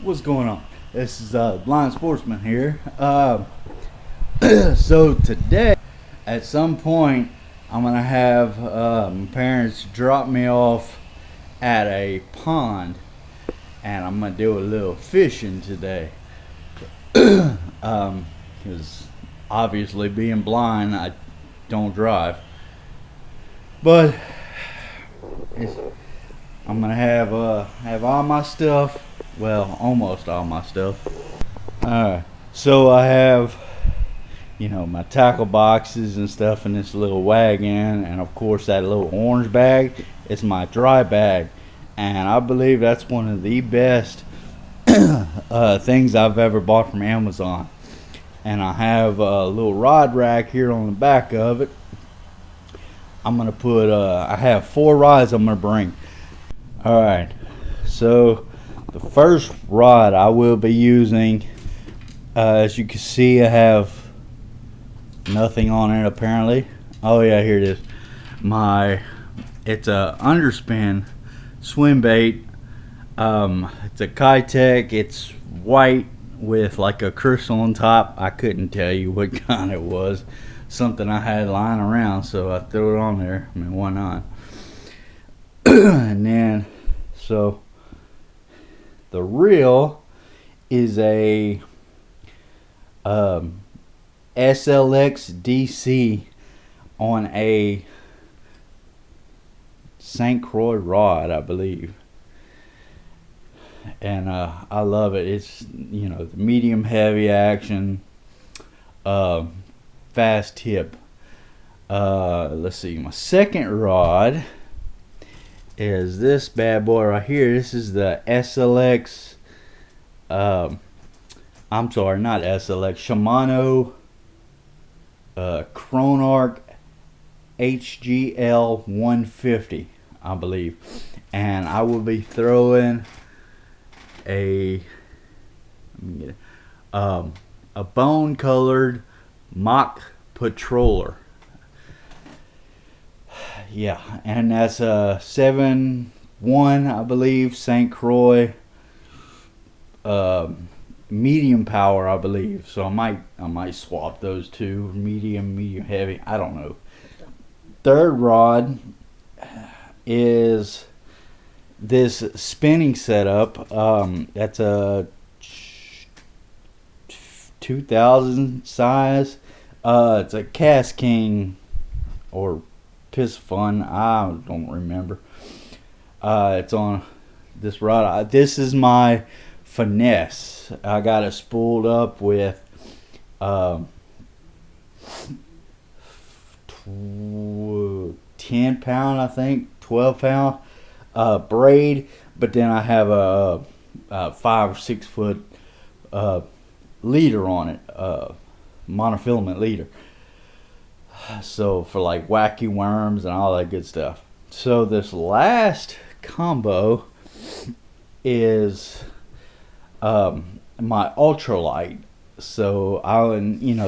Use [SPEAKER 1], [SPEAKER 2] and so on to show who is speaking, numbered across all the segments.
[SPEAKER 1] What's going on? This is Blind Sportsman here. So today, at some point, I'm gonna have my parents drop me off at a pond, and I'm gonna do a little fishing today. Because obviously, being blind, I don't drive. But it's, I'm gonna have all my stuff. Well, almost all my stuff. Alright, so I have, my tackle boxes and stuff in this little wagon, and of course that little orange bag is my dry bag, and I believe that's one of the best things I've ever bought from Amazon. And I have a little rod rack here on the back of it. I'm gonna put I have 4 rods I'm gonna bring. Alright, so the first rod I will be using, as you can see, I have nothing on it apparently. Oh yeah, here it is. It's a underspin swim bait. It's a Kitech. It's white with like a crystal on top. I couldn't tell you what kind it was. Something I had lying around, so I threw it on there. I mean, why not? And then, so the reel is a SLX DC on a St. Croix rod, I believe. And I love it. It's, the medium heavy action, fast tip. Let's see, my second rod is this bad boy right here. This is the SLX, I'm sorry, not SLX, Shimano Chronarch HGL 150, I believe. And I will be throwing a bone colored mock patroller. Yeah, and that's a 7.1, I believe, St. Croix, medium power, I believe. So I might swap those two, medium heavy. I don't know. Third rod is this spinning setup. That's a 2000 size. It's a Cast King or Piss Fun, I don't remember. It's on this rod. This is my finesse. I got it spooled up with 10 pound, I think, 12 pound braid, but then I have a 5 or 6 foot leader on it, monofilament leader. So for like wacky worms and all that good stuff. So this last combo is my ultralight. So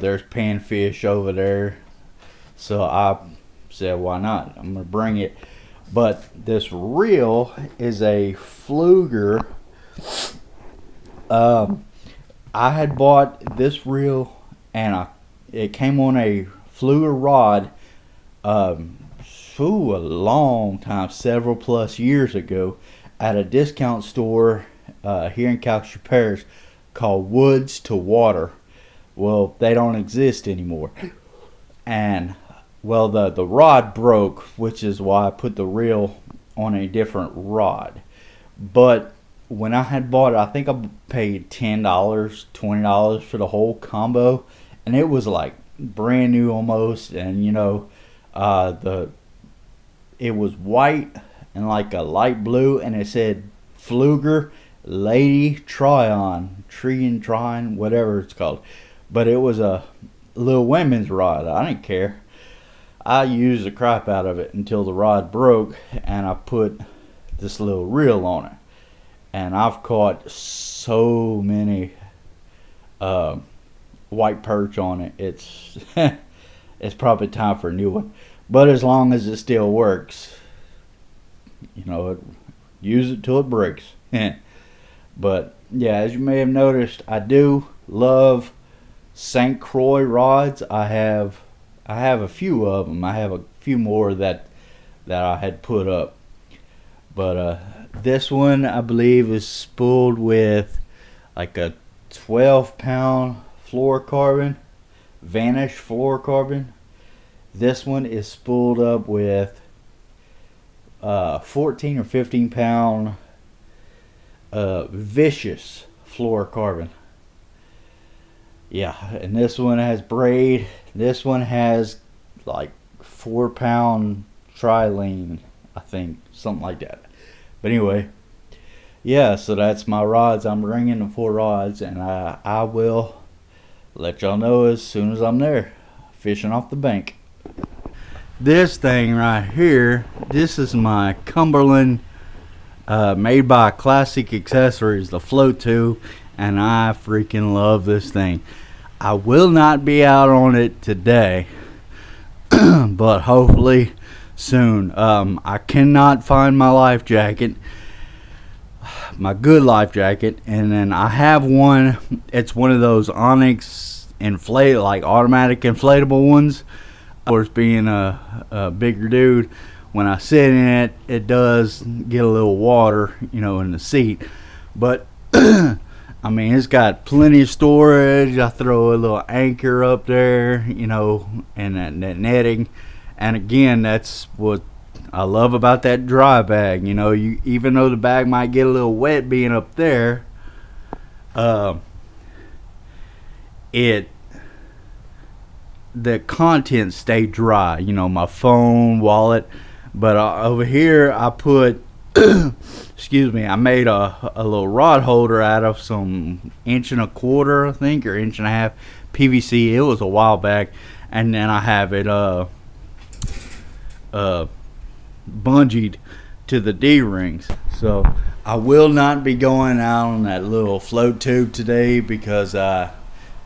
[SPEAKER 1] there's panfish over there. So I said, why not? I'm gonna bring it. But this reel is a Fluger. I had bought this reel, and it came on a Fluger rod a long time, several plus years ago, at a discount store here in Calgary Parish called Woods to Water. Well, they don't exist anymore. And well, the rod broke, which is why I put the reel on a different rod. But when I had bought it, I think I paid $10, $20 for the whole combo, and it was like brand new almost. And it was white and like a light blue, and it said Fluger Lady Tryon, whatever it's called. But it was a little women's rod. I didn't care. I used the crap out of it until the rod broke, and I put this little reel on it. And I've caught so many white perch on it. It's it's probably time for a new one. But as long as it still works, use it till it breaks. But yeah, as you may have noticed, I do love St. Croix rods. I have a few of them. I have a few more that I had put up. But this one I believe is spooled with like a 12-pound fluorocarbon, Vanish fluorocarbon. This one is spooled up with 14 or 15-pound Vicious fluorocarbon. Yeah, and this one has braid. This one has like 4-pound trilene, I think, something like that. But anyway, yeah, so that's my rods. I'm bringing the 4 rods, and I will let y'all know as soon as I'm there, fishing off the bank. This thing right here, this is my Cumberland, made by Classic Accessories, the float tube, and I freaking love this thing. I will not be out on it today, but hopefully soon. I cannot find my life jacket, my good life jacket, and then I have one. It's one of those Onyx like automatic inflatable ones. Of course, being a bigger dude, when I sit in it, it does get a little water, in the seat. But I mean, it's got plenty of storage. I throw a little anchor up there, and that netting. And again, that's what I love about that dry bag. You even though the bag might get a little wet being up there, it the contents stay dry. My phone, wallet. But over here, I put, excuse me, I made a little rod holder out of some 1.25 inch, I think, or 1.5 inch PVC. It was a while back, and then I have it bungeed to the D-rings. So I will not be going out on that little float tube today because I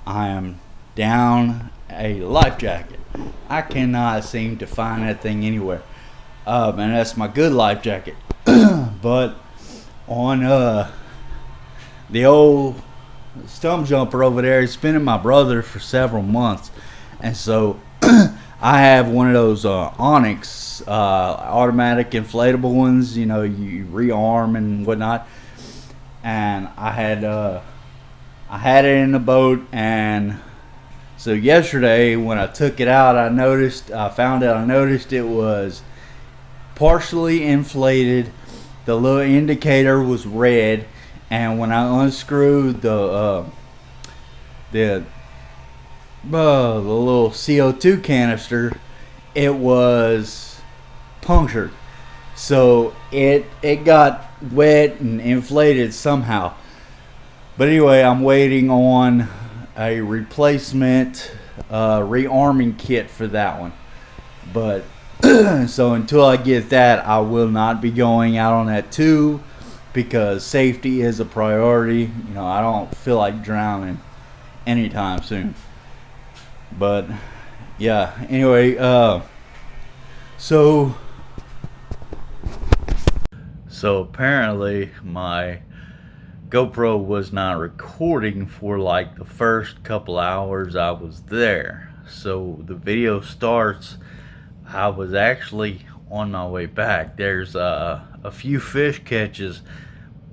[SPEAKER 1] am down a life jacket. I cannot seem to find that thing anywhere. And that's my good life jacket. But on the old stump jumper over there, it's been in my brother for several months, and so I have one of those Onyx automatic inflatable ones. You rearm and whatnot. And I had it in the boat, and so yesterday when I took it out, I noticed it was partially inflated. The little indicator was red, and when I unscrewed the little CO2 canister, it was punctured. So it got wet and inflated somehow. But anyway, I'm waiting on a replacement rearming kit for that one. But so until I get that, I will not be going out on that tube because safety is a priority. I don't feel like drowning anytime soon. But yeah, anyway, so apparently my GoPro was not recording for like the first couple hours I was there. So the video starts, I was actually on my way back. There's a few fish catches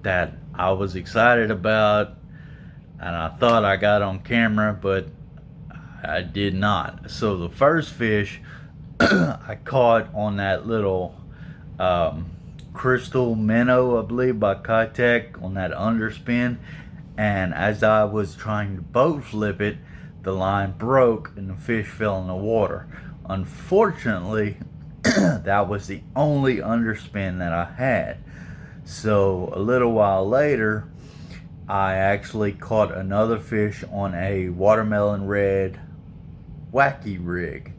[SPEAKER 1] that I was excited about, and I thought I got on camera, but I did not. So the first fish I caught on that little crystal minnow, I believe, by Kitech, on that underspin, and as I was trying to boat flip it, the line broke and the fish fell in the water. Unfortunately, that was the only underspin that I had. So a little while later, I actually caught another fish on a watermelon red wacky rig,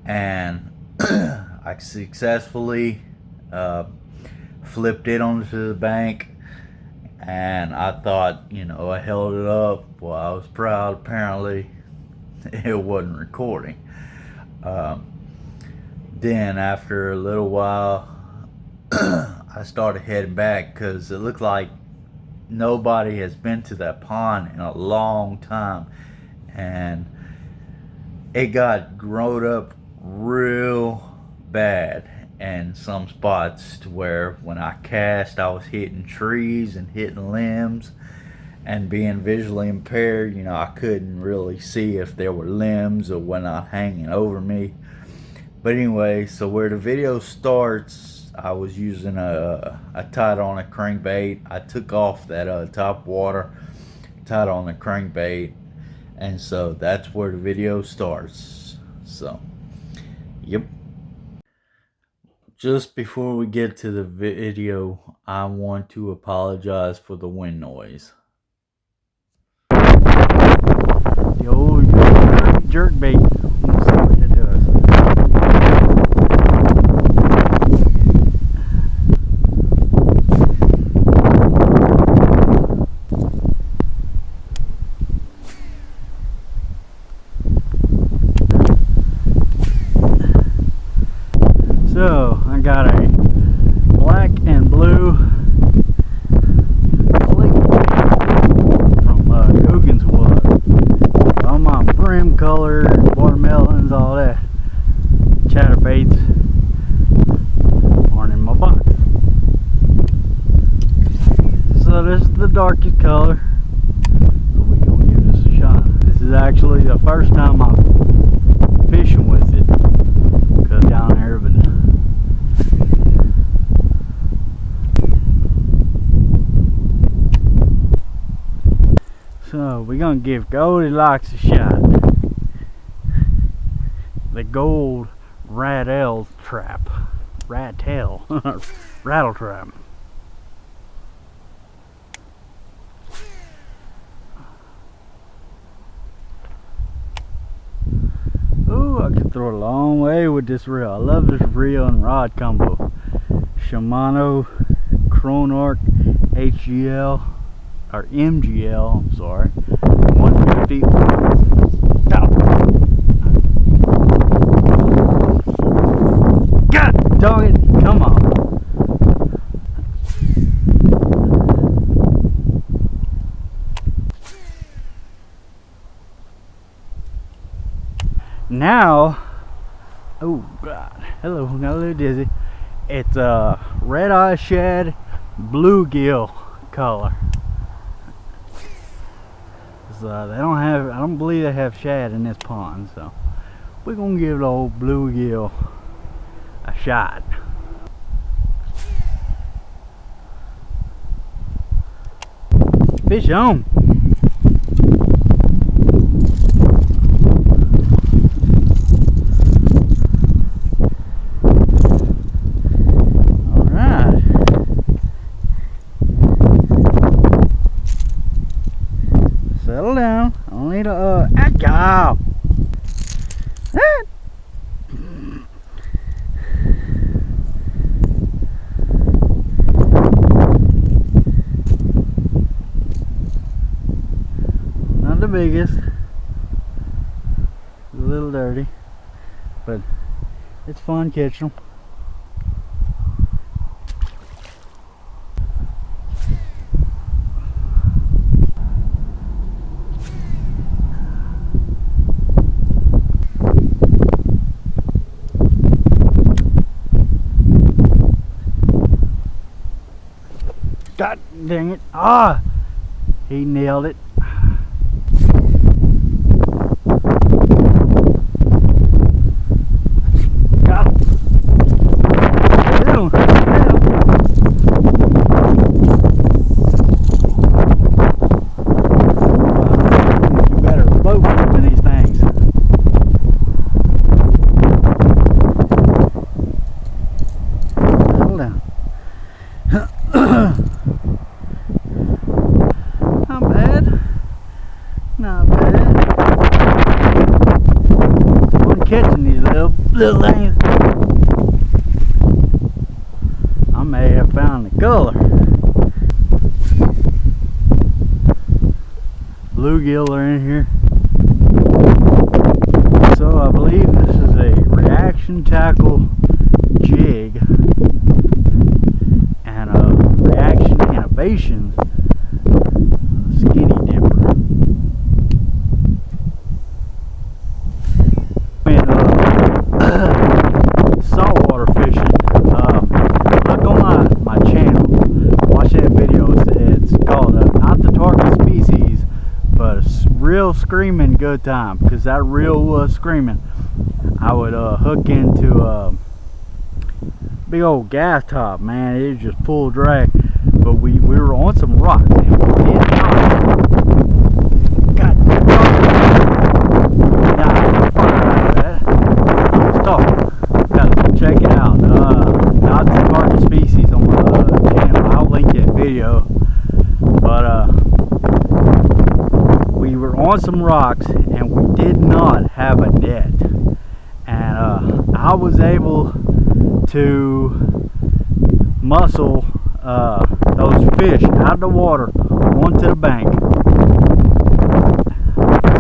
[SPEAKER 1] and I successfully flipped it onto the bank, and I thought, I held it up. Well, I was proud. Apparently it wasn't recording. Then after a little while, I started heading back because it looked like nobody has been to that pond in a long time, and it got growed up real bad in some spots to where when I cast I was hitting trees and hitting limbs, and being visually impaired, I couldn't really see if there were limbs or whatnot hanging over me. But anyway, so where the video starts, I was using I tied on a crankbait. I took off that top water, tied on the crankbait, and so that's where the video starts. So, yep. Just before we get to the video, I want to apologize for the wind noise. The old jerk bait. Let's see what it does. So I got a black and blue from Gogan's Wood. All my brim colored watermelons, all that chatterbaits aren't in my box. So this is the darkest color. So we're gonna give this a shot. This is actually the first time I'm fishing with it, because down there, but so we're gonna give Goldilocks a shot. The gold rattle trap. Rattle trap. Ooh, I can throw it a long way with this reel. I love this reel and rod combo. Shimano Chronarch HGL or MGL, I'm sorry, 150. God dog it, come on. Now, oh God, hello, got a little dizzy. It's a red eye shad bluegill color. They don't have, I don't believe they have shad in this pond, so we're gonna give the old bluegill a shot. Fish on. Settle down. I don't need a go. Not the biggest. A little dirty, but it's fun catching them. God dang it. Ah! He nailed it. Got him. You better boat in these things. Hold down. Not bad. Not bad. I'm catching these little things. I may have found the color. Bluegill are in here. So I believe this is a reaction tackle jig and a reaction innovation real screaming good time, because that reel was screaming, I would hook into a big old gas top, man. It was just full drag. But we were on some rocks, and we did not. God, check it out. Not the target species on the channel. I'll link that video. But we were on some rocks, and we did not have a net. And I was able to muscle those fish out of the water onto the bank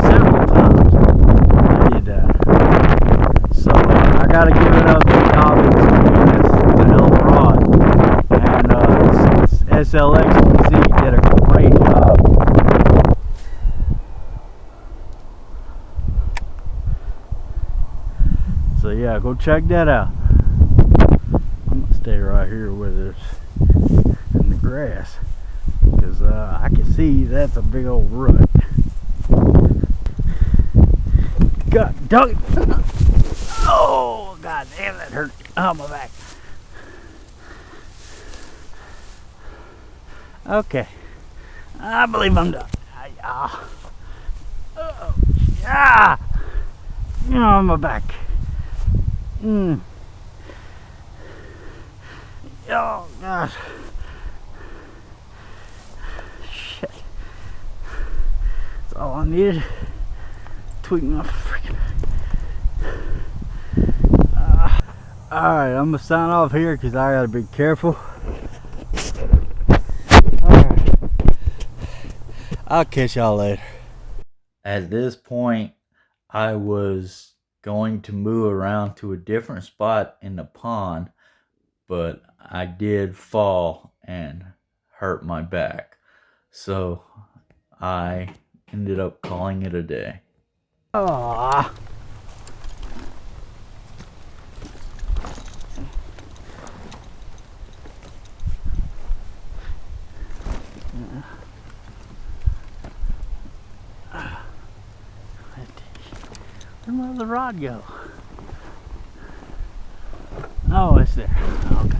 [SPEAKER 1] several times. I did that. So I gotta give it up to Dobbins. It's a hell of a rod. And SLXPC did a great job. So yeah, go check that out. I'm gonna stay right here where there's in the grass, because I can see that's a big old rut. God, dog. Oh, god damn, that hurt. Oh, my back. Okay, I believe I'm done. Oh, yeah. On my back. Oh gosh. Shit. That's all I needed. Tweak my freaking back. Alright, I'm gonna sign off here because I gotta be careful. Alright. I'll catch y'all later. At this point, I was going to move around to a different spot in the pond, but I did fall and hurt my back. So I ended up calling it a day. Aww. Where'd my other rod go? Oh, it's there. Okay.